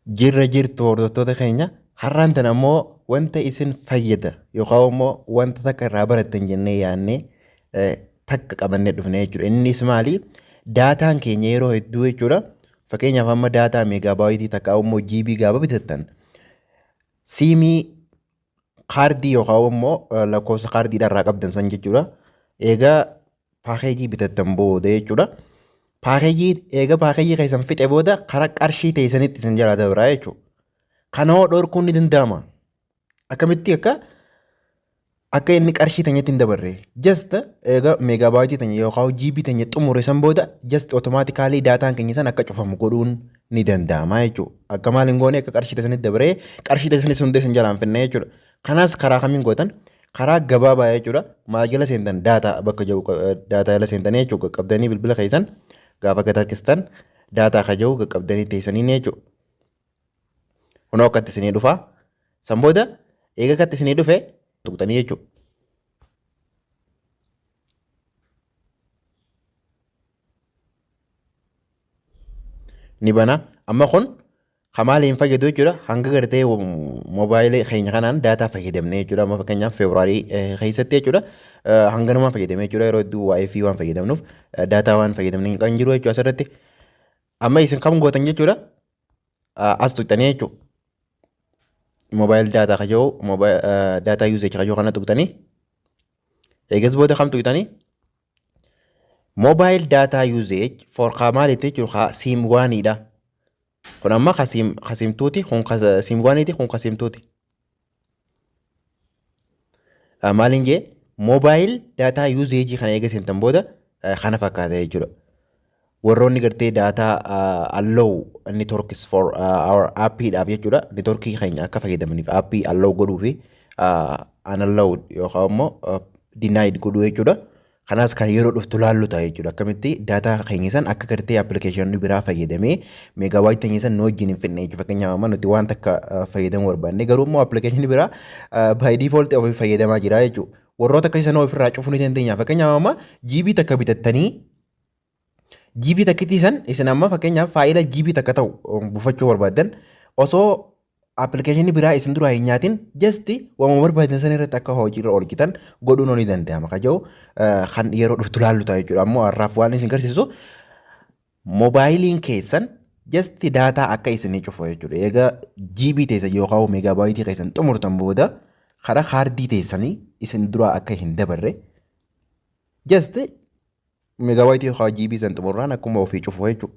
Jirra jirtu hordoftoota keenya har'aan tana immoo wanta isin fayyada yookaan immoo wanta takka irraa barattan jennee yaadnee takka qabannee dhufne jechuudha. Innis maali? Daataan keenya yeroo hedduu jechuudha. Fakkeenyaaf amma daataa meegaabaaytii takka immoo jiibii gaafa bitattan siimii kaardii yookaan immoo lakkoofsa kaardiidhaa irraa qabdan san jechuudha. Egaa paakeejii bitattan booda jechuudha. Eega paakeejii keessan fixe booda karaa qarshii teessanitti isin jalaa dabraa jechuudha. Kana hoo dhorkuun ni danda'ama. Akkamitti akka inni qarshii teenyatti hin dabarre. Just eega meegaabaaytii teenya yookaan jiibii teenya xumure san booda just otomaatikaalii daataan keenya san akka cufamu godhuun ni danda'ama jechuudha. Akka maal hin goone akka qarshii teessanitti dabaree qarshii teessanis hundee isin jalaa hin finne jechuudha. Kanas karaa kamiin gootan? Karaa gabaabaa jechuudha. Maal jala seentan daataa bakka jiru daataa jala seentanii jechuudha. Qabdanii bilbila keessan gaafa gad harkistan daataa kaja'u qaqqabdanii teessaniin jechuudha. Kunoo akkatti isinii dhufaa. San booda eega akkatti isinii dhufe tuqxanii jechuudha. Ni bana. Amma kun maaliin fayyadu jechuudha. Hanga gartee moobaayilii keenya kanaan daataa fayyadamne jechuudha. Amma fakkeenyaaf febraarii keessatti jechuudha. Hanga namaa fayyadamee jechuudha. Yeroo hedduu waayifii waan fayyadamnuuf daataa waan fayyadamne hin jiru jechuudha asirratti. Amma isin kam gootan jechuudha. As tuqxanii jechuudha. Moobaayil daataa kaja'u daataa yuuzeechi kaja'u kana tuqxanii. Eegas booda kam tuqxanii. Moobaayil daataa yuuzeechi forqaa maalitti jechuudha. Siim waaniidha. Kun amma kasiimtuuti kun siimwaaniiti kun kasiimtuuti. Maaliin jee moobaayil daataa yuuzeejii kana eega seentan booda kana fakkaata jechuudha. Warroonni gartee daataa allow networks for our appiidhaaf jechuudha. Networkii keenya akka fayyadamaniif appii allow godhuu fi unallow yookaan immoo denied godhuu jechuudha. Kanas kan yeroo dhuftu laallu ta'a jechuudha. Akkamitti daataa keenya san akka gartee appilikeeshinii biraa fayyadamee meegaabaaytii teenya san nu wajjin hin fidne jechuudha. Fakkeenyaaf amma nuti waan takka fayyadamuu barbaanne garuu immoo appilikeeshinii biraa by default ofii fayyadamaa jira jechuudha. Warroota akkasii sana ofirraa cufuu ni dandeenya. Fakkeenyaaf amma jiibii takka bitattanii jiibii takkitii san isin amma fakkeenyaaf faayila jiibii takka ta'u buufachuu barbaadan osoo appilikeeshinii biraa isin duraa hin nyaatin just waan barbaadan san irratti akka hojiirra oolchitan godhuun ni danda'ama. Kaja'u kan yeroo dhuftu laallu ta'a jechuudha. Ammoo har'aaf waan isin garsiisu moobaayiliin keessan just daataa akka isinii cufu jechuudha. Egaa jiibii teessan yookaan meegaabaaytii keessan xumurtan booda karaa kaardii teessanii isin duraa akka hin dabarre just meegaabaaytii yookaan jiibii san xumurraan akkuma ofii cufu jechuudha.